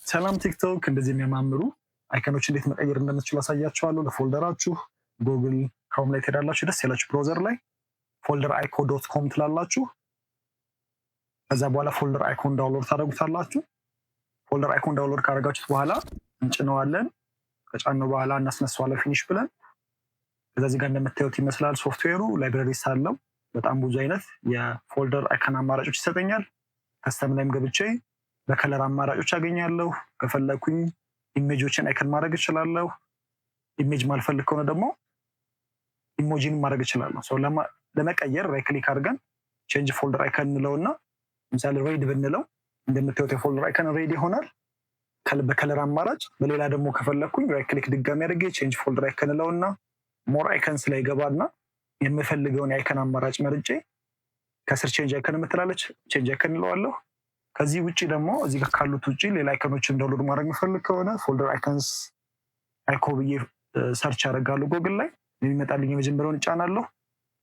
ሰላም ቲክቶክ እንደዚህ የሚያማምሩ አይከኖች እንዴት መቀየር እንደምትችሉ አሳያችኋለሁ። ለፎልደራችሁ ጉግል ክሮም ላይ ትሄዳላችሁ። ደስ ያላችሁ ብራውዘር ላይ ፎልደር አይኮ ዶት ኮም ትላላችሁ። ከዛ በኋላ ፎልደር አይኮን ዳውንሎድ ታደርጉታላችሁ። ፎልደር አይኮን ዳውንሎድ ካደረጋችሁት በኋላ እንጭነዋለን። ከጫነው በኋላ እናስነሳዋለን ፊኒሽ ብለን። ከዛ እዚህ ጋር እንደምታዩት ይመስላል ሶፍትዌሩ። ላይብረሪስ አለው። በጣም ብዙ አይነት የፎልደር አይከን አማራጮች ይሰጠኛል። ከስተም ላይም ገብቼ በከለር አማራጮች አገኛለሁ። ከፈለኩኝ ኢሜጆችን አይከን ማድረግ እችላለሁ። ኢሜጅ ማልፈልግ ከሆነ ደግሞ ኢሞጂን ማድረግ እችላለሁ። ሰው ለመቀየር ራይት ክሊክ አድርገን ቼንጅ ፎልደር አይከን እንለውና ለምሳሌ ሬድ ብንለው እንደምታዩት የፎልደር አይከን ሬድ ይሆናል በከለር አማራጭ። በሌላ ደግሞ ከፈለኩኝ ራይት ክሊክ ድጋሚ አድርጌ ቼንጅ ፎልደር አይከን እንለውና ሞር አይከንስ ላይ ገባና የምፈልገውን የአይከን አማራጭ መርጬ ከስር ቼንጅ አይከን የምትላለች ቼንጅ አይከን እንለዋለሁ። ከዚህ ውጪ ደግሞ እዚህ ጋር ካሉት ውጪ ሌላ አይከኖችን ዳውንሎድ ማድረግ የምፈልግ ከሆነ ፎልደር አይከንስ አይኮ ብዬ ሰርች አደርጋለሁ ጎግል ላይ። የሚመጣልኝ የመጀመሪያውን እጫናለሁ።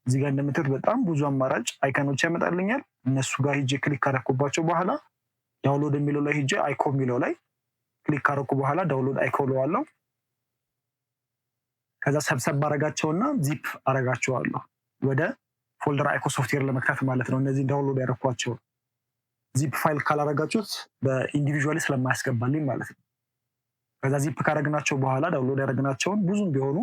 እዚህ ጋር እንደምታዩት በጣም ብዙ አማራጭ አይከኖች ያመጣልኛል። እነሱ ጋር ሂጄ ክሊክ ካደረኩባቸው በኋላ ዳውንሎድ የሚለው ላይ ሂጄ አይኮ የሚለው ላይ ክሊክ ካደረኩ በኋላ ዳውንሎድ አይኮ እለዋለሁ። ከዛ ሰብሰብ አረጋቸውና ዚፕ አረጋቸዋለሁ ወደ ፎልደር አይኮ ሶፍትዌር ለመክታት ማለት ነው። እነዚህ ዳውንሎድ ያደረኳቸው ዚፕ ፋይል ካላረጋችሁት በኢንዲቪዥዋሊ ስለማያስገባልኝ ማለት ነው። ከዛ ዚፕ ካረግናቸው በኋላ ዳውንሎድ ያደረግናቸውን ብዙም ቢሆኑ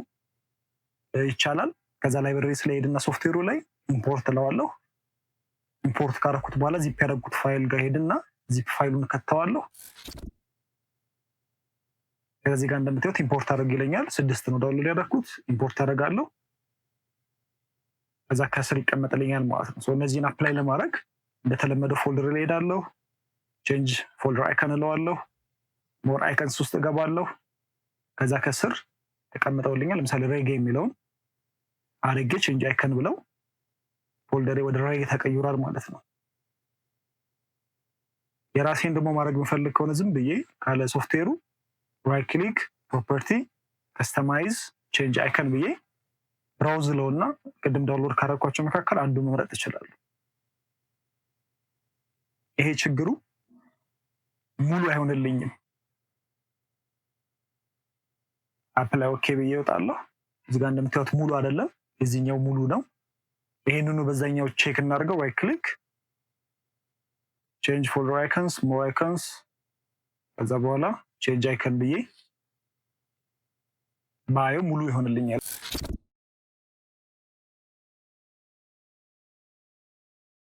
ይቻላል። ከዛ ላይብረሪ ስለሄድና ሶፍትዌሩ ላይ ኢምፖርት እለዋለሁ። ኢምፖርት ካረኩት በኋላ ዚፕ ያደረጉት ፋይል ጋር ሄድና ዚፕ ፋይሉን ከተዋለሁ። ከዚህ ጋር እንደምታዩት ኢምፖርት አድርግ ይለኛል። 6 ነው ዳውንሎድ ያደረኩት። ኢምፖርት አደርጋለሁ። ከዛ ከስር ይቀመጥልኛል ማለት ነው። እነዚህን አፕላይ ለማድረግ እንደተለመደው ፎልደር ላይ ሄዳለሁ። ቼንጅ ፎልደር አይከን እለዋለሁ። ሞር አይከንስ ውስጥ እገባለሁ። ከዛ ከስር ተቀምጠውልኛል። ለምሳሌ ሬጌ የሚለውን አድርጌ ቼንጅ አይከን ብለው ፎልደሬ ወደ ሬጌ ተቀይሯል ማለት ነው። የራሴን ደግሞ ማድረግ የምፈልግ ከሆነ ዝም ብዬ ካለ ሶፍትዌሩ ራይት ክሊክ ፕሮፐርቲ ከስተማይዝ ቼንጅ አይከን ብዬ ብራውዝ ለውና ቅድም ዳውንሎድ ካደረኳቸው መካከል አንዱ መምረጥ እችላለሁ። ይሄ ችግሩ ሙሉ አይሆንልኝም። አፕላይ ኦኬ ብዬ እወጣለሁ። እዚህ ጋር እንደምታዩት ሙሉ አይደለም፣ የዚህኛው ሙሉ ነው። ይሄንኑ በዛኛው ቼክ እናድርገው። ራይት ክሊክ ቼንጅ ፎልደር አይከንስ ሞር አይከንስ ከዛ በኋላ ቼንጅ አይከን ብዬ ባየው ሙሉ ይሆንልኛል።